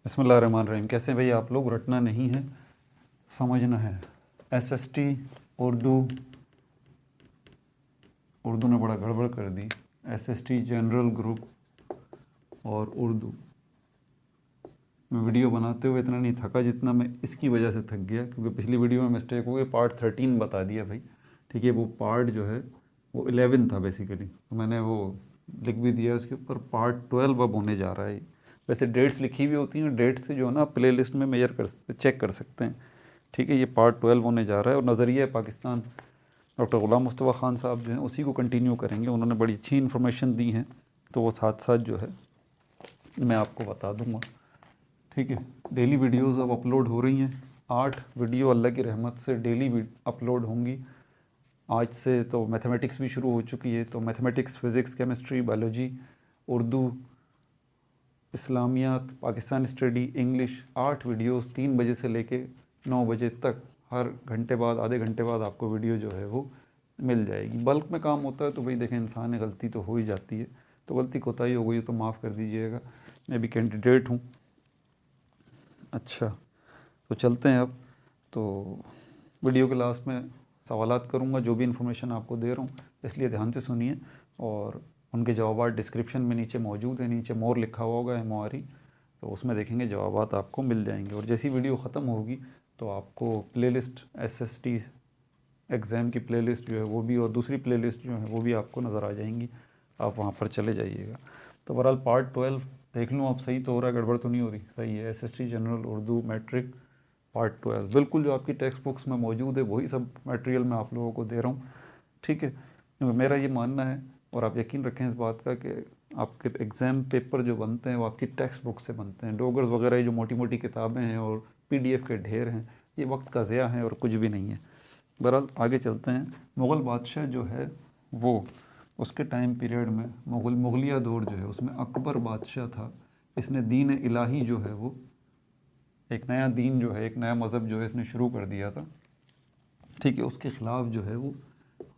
بسم اللہ الرحمن الرحیم۔ کیسے بھائی آپ لوگ؟ رٹنا نہیں ہے، سمجھنا ہے۔ ایس ایس ٹی اردو نے بڑا گڑبڑ کر دی۔ S S T general group اور اردو میں ویڈیو بناتے ہوئے اتنا نہیں تھکا جتنا میں اس کی وجہ سے تھک گیا، کیونکہ پچھلی ویڈیو میں مسٹیک ہو گئی، پارٹ 13 بتا دیا بھائی، ٹھیک ہے۔ وہ پارٹ جو ہے وہ 11 تھا بیسیکلی، تو میں نے وہ لکھ بھی دیا اس کے اوپر، پارٹ 12 اب ہونے جا رہا ہے۔ ویسے ڈیٹس لکھی ہوئی ہوتی ہیں، ڈیٹ سے جو ہے نا پلے لسٹ میں چیک کر سکتے ہیں، ٹھیک ہے۔ یہ پارٹ 12 ہونے جا رہا ہے، اور نظریہ پاکستان ڈاکٹر غلام مصطفیٰ خان صاحب جو ہیں اسی کو کنٹینیو کریں گے۔ انہوں نے بڑی اچھی انفارمیشن دی ہیں، تو وہ ساتھ ساتھ جو ہے میں آپ کو بتا دوں گا، ٹھیک ہے۔ ڈیلی ویڈیوز اب اپلوڈ ہو رہی ہیں، 8 ویڈیو اللہ کی رحمت سے ڈیلی اپلوڈ ہوں گی۔ آج سے تو میتھمیٹکس بھی شروع ہو چکی ہے، تو mathematics, physics, chemistry, biology, Urdu, اسلامیات، پاکستان اسٹڈی، انگلش، 8 ویڈیوز 3 بجے سے لے کے 9 بجے تک، ہر گھنٹے بعد، آدھے گھنٹے بعد آپ کو ویڈیو جو ہے وہ مل جائے گی۔ بلک میں کام ہوتا ہے تو بھائی دیکھیں، انسان ہے، غلطی تو ہو ہی جاتی ہے، تو غلطی کوتاہی ہو گئی تو معاف کر دیجئے گا، میں بھی کینڈیڈیٹ ہوں۔ اچھا، تو چلتے ہیں اب۔ تو ویڈیو کے لاسٹ میں سوالات کروں گا، جو بھی انفارمیشن آپ کو دے رہا ہوں، اس لیے دھیان سے سنیے، اور ان کے جوابات ڈسکرپشن میں نیچے موجود ہیں، نیچے مور لکھا ہوا ہوگا MORE، تو اس میں دیکھیں گے جوابات آپ کو مل جائیں گے۔ اور جیسی ویڈیو ختم ہوگی تو آپ کو پلے لسٹ SST ایگزام کی پلے لسٹ جو ہے وہ بھی، اور دوسری پلے لسٹ جو ہے وہ بھی آپ کو نظر آ جائیں گی، آپ وہاں پر چلے جائیے گا۔ تو بہرحال پارٹ 12 دیکھ لوں اب، صحیح تو ہو رہا ہے، گڑبڑ تو نہیں ہو رہی؟ صحیح ہے۔ SST general Urdu matric part 12 بالکل جو آپ کی ٹیکسٹ بکس میں موجود ہے وہی سب میٹیریل میں آپ لوگوں کو دے رہا ہوں، ٹھیک ہے۔ میرا یہ ماننا ہے، اور آپ یقین رکھیں اس بات کا، کہ آپ کے ایگزام پیپر جو بنتے ہیں وہ آپ کی ٹیکسٹ بک سے بنتے ہیں۔ ڈوگرز وغیرہ جو موٹی موٹی کتابیں ہیں اور PDF کے ڈھیر ہیں، یہ وقت کا ضیاع ہے اور کچھ بھی نہیں ہے۔ بہرحال آگے چلتے ہیں۔ مغل بادشاہ جو ہے وہ، اس کے ٹائم پیریڈ میں مغلیہ دور جو ہے اس میں اکبر بادشاہ تھا، اس نے دین الہی جو ہے وہ، ایک نیا دین جو ہے، ایک نیا مذہب جو ہے اس نے شروع کر دیا تھا، ٹھیک ہے۔ اس کے خلاف جو ہے وہ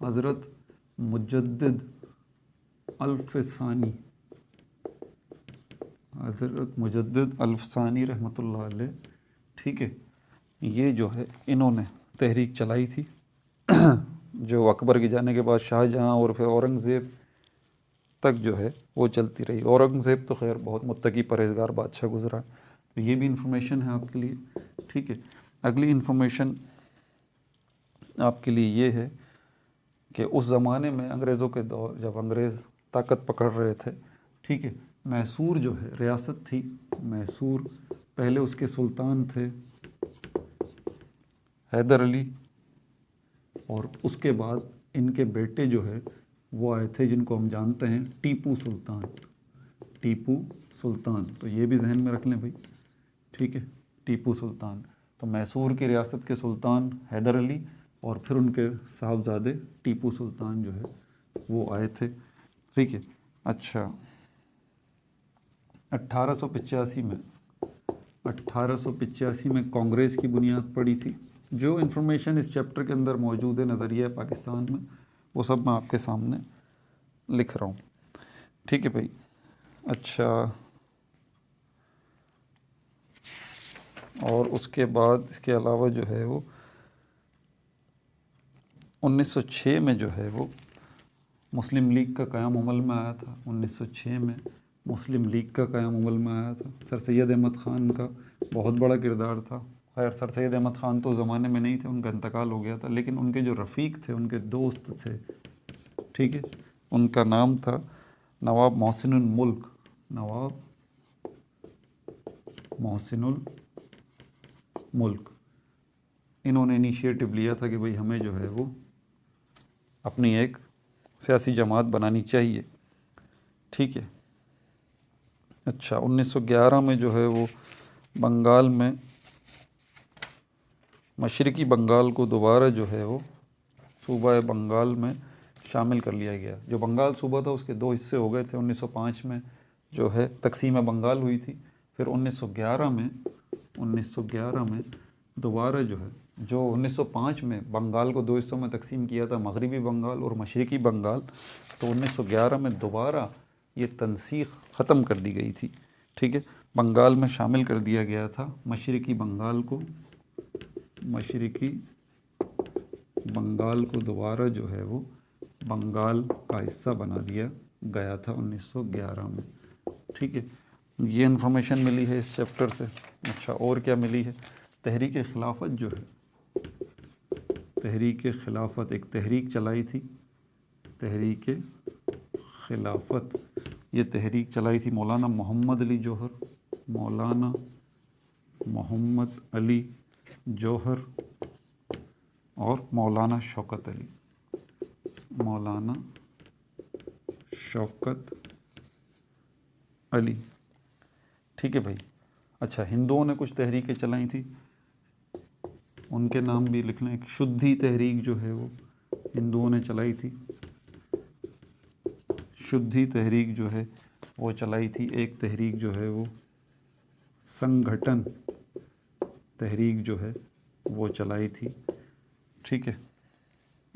حضرت مجدد الف ثانی رحمۃ اللہ علیہ، ٹھیک ہے، یہ جو ہے انہوں نے تحریک چلائی تھی، جو اکبر کے جانے کے بعد شاہ جہاں اور پھر اورنگزیب تک جو ہے وہ چلتی رہی۔ اورنگزیب تو خیر بہت متقی پرہیزگار بادشاہ گزرا، تو یہ بھی انفارمیشن ہے آپ کے لیے، ٹھیک ہے۔ اگلی انفارمیشن آپ کے لیے یہ ہے کہ اس زمانے میں انگریزوں کے دور، جب انگریز طاقت پکڑ رہے تھے، ٹھیک ہے، میسور جو ہے ریاست تھی، میسور، پہلے اس کے سلطان تھے حیدر علی، اور اس کے بعد ان کے بیٹے جو ہے وہ آئے تھے، جن کو ہم جانتے ہیں ٹیپو سلطان۔ ٹیپو سلطان، تو یہ بھی ذہن میں رکھ لیں بھائی، ٹھیک ہے، ٹیپو سلطان۔ تو میسور کی ریاست کے سلطان حیدر علی، اور پھر ان کے صاحبزادے ٹیپو سلطان جو ہے وہ آئے تھے، ٹھیک ہے۔ اچھا، 1885 میں کانگریس کی بنیاد پڑی تھی۔ جو انفارمیشن اس چیپٹر کے اندر موجود ہے نظریہ پاکستان میں، وہ سب میں آپ کے سامنے لکھ رہا ہوں، ٹھیک ہے بھائی۔ اچھا، اور اس کے بعد اس کے علاوہ جو ہے وہ 1906 میں جو ہے وہ مسلم لیگ کا قیام عمل میں آیا تھا۔ 1906 میں مسلم لیگ کا قیام عمل میں آیا تھا۔ سر سید احمد خان کا بہت بڑا کردار تھا۔ خیر سر سید احمد خان تو زمانے میں نہیں تھے، ان کا انتقال ہو گیا تھا، لیکن ان کے جو رفیق تھے، ان کے دوست تھے، ٹھیک ہے، ان کا نام تھا نواب محسن الملک۔ نواب محسن الملک، انہوں نے انیشیٹو لیا تھا کہ بھئی ہمیں جو ہے وہ اپنی ایک سیاسی جماعت بنانی چاہیے، ٹھیک ہے۔ اچھا، 1911 میں جو ہے وہ بنگال میں، مشرقی بنگال کو دوبارہ جو ہے وہ صوبہ بنگال میں شامل کر لیا گیا۔ جو بنگال صوبہ تھا اس کے 2 حصے ہو گئے تھے۔ 1905 میں جو ہے تقسیم بنگال ہوئی تھی، پھر 1911 میں دوبارہ جو ہے، جو 1905 میں بنگال کو 2 حصوں میں تقسیم کیا تھا، مغربی بنگال اور مشرقی بنگال، تو 1911 میں دوبارہ یہ تنسیق ختم کر دی گئی تھی، ٹھیک ہے۔ بنگال میں شامل کر دیا گیا تھا، مشرقی بنگال کو، مشرقی بنگال کو دوبارہ جو ہے وہ بنگال کا حصہ بنا دیا گیا تھا 1911 میں. ٹھیک ہے، یہ انفارمیشن ملی ہے اس چیپٹر سے. اچھا، اور کیا ملی ہے؟ تحریک خلافت جو ہے، تحریک خلافت ایک تحریک چلائی تھی، تحریک خلافت. یہ تحریک چلائی تھی مولانا محمد علی جوہر، مولانا محمد علی جوہر اور مولانا شوکت علی، مولانا شوکت علی. ٹھیک ہے بھائی. اچھا، ہندوؤں نے کچھ تحریکیں چلائیں تھیں، ان کے نام بھی لکھ لیں. ایک شدھی تحریک جو ہے وہ ہندوؤں نے چلائی تھی، شدھی تحریک جو ہے وہ چلائی تھی. ایک تحریک جو ہے وہ سنگھٹن تحریک جو ہے وہ چلائی تھی. ٹھیک ہے.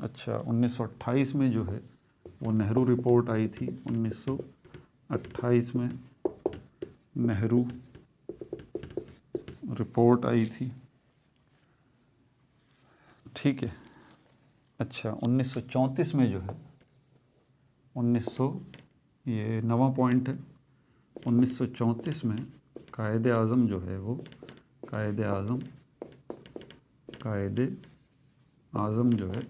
اچھا، 1928 میں جو ہے وہ نہرو رپورٹ آئی تھی، 1928 میں نہرو رپورٹ آئی تھی. ٹھیک ہے. اچھا، 1934 میں جو ہے یہ 9واں پوائنٹ ہے. 1934 میں قائد اعظم جو ہے وہ قائد اعظم جو ہے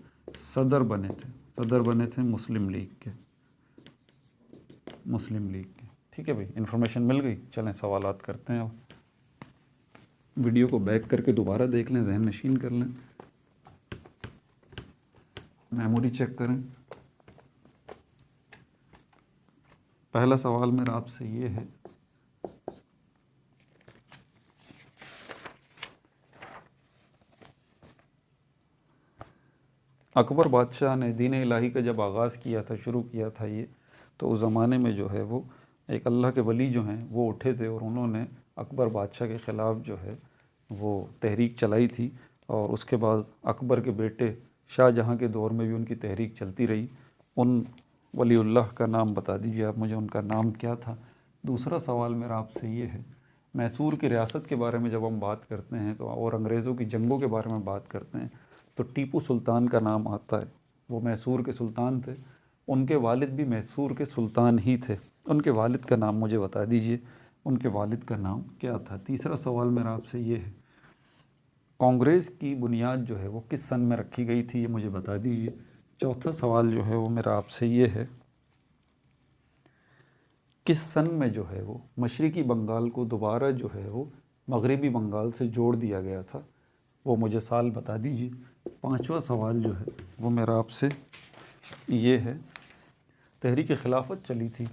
صدر بنے تھے مسلم لیگ کے. ٹھیک ہے بھائی، انفارمیشن مل گئی. چلیں سوالات کرتے ہیں. اب ویڈیو کو بیک کر کے دوبارہ دیکھ لیں، ذہن نشین کر لیں، میموری چیک کریں. پہلا سوال میرا آپ سے یہ ہے، اکبر بادشاہ نے دین الہی کا جب آغاز کیا تھا، شروع کیا تھا یہ، تو اس زمانے میں جو ہے وہ ایک اللہ کے ولی جو ہیں وہ اٹھے تھے اور انہوں نے اکبر بادشاہ کے خلاف جو ہے وہ تحریک چلائی تھی. اور اس کے بعد اکبر کے بیٹے شاہ جہاں کے دور میں بھی ان کی تحریک چلتی رہی. ان ولی اللہ کا نام بتا دیجیے آپ مجھے، ان کا نام کیا تھا؟ دوسرا سوال میرا آپ سے یہ ہے، میسور کی ریاست کے بارے میں جب ہم بات کرتے ہیں تو اور انگریزوں کی جنگوں کے بارے میں بات کرتے ہیں تو ٹیپو سلطان کا نام آتا ہے. وہ میسور کے سلطان تھے، ان کے والد بھی میسور کے سلطان ہی تھے. ان کے والد کا نام مجھے بتا دیجئے، ان کے والد کا نام کیا تھا؟ تیسرا سوال میرا آپ سے یہ ہے، کانگریس کی بنیاد جو ہے وہ کس سن میں رکھی گئی تھی؟ یہ مجھے بتا دیجئے. چوتھا سوال جو ہے وہ میرا آپ سے یہ ہے، کس سن میں جو ہے وہ مشرقی بنگال کو دوبارہ جو ہے وہ مغربی بنگال سے جوڑ دیا گیا تھا؟ وہ مجھے سال بتا دیجئے. پانچواں سوال جو ہے وہ میرا آپ سے یہ ہے، تحریک خلافت چلی تھی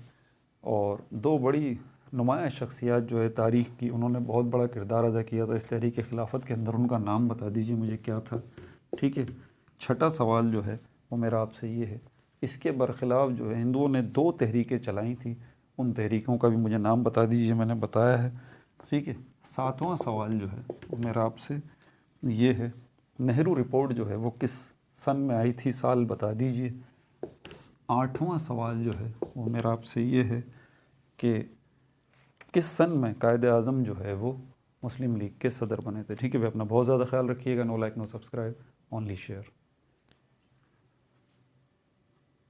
اور دو بڑی نمایاں شخصیات جو ہے تاریخ کی، انہوں نے بہت بڑا کردار ادا کیا تھا اس تحریک خلافت کے اندر. ان کا نام بتا دیجئے مجھے کیا تھا؟ ٹھیک ہے. چھٹا سوال جو ہے وہ میرا آپ سے یہ ہے، اس کے برخلاف جو ہے ہندوؤں نے 2 تحریکیں چلائیں تھیں، ان تحریکوں کا بھی مجھے نام بتا دیجئے. میں نے بتایا ہے. ٹھیک ہے. ساتواں سوال جو ہے وہ میرا آپ سے یہ ہے، نہرو رپورٹ جو ہے وہ کس سن میں آئی تھی؟ سال بتا دیجئے. آٹھواں سوال جو ہے وہ میرا آپ سے یہ ہے کہ کس سن میں قائد اعظم جو ہے وہ مسلم لیگ کے صدر بنے تھے؟ ٹھیک ہے بھائی، اپنا بہت زیادہ خیال رکھیے گا. No like no subscribe, only share.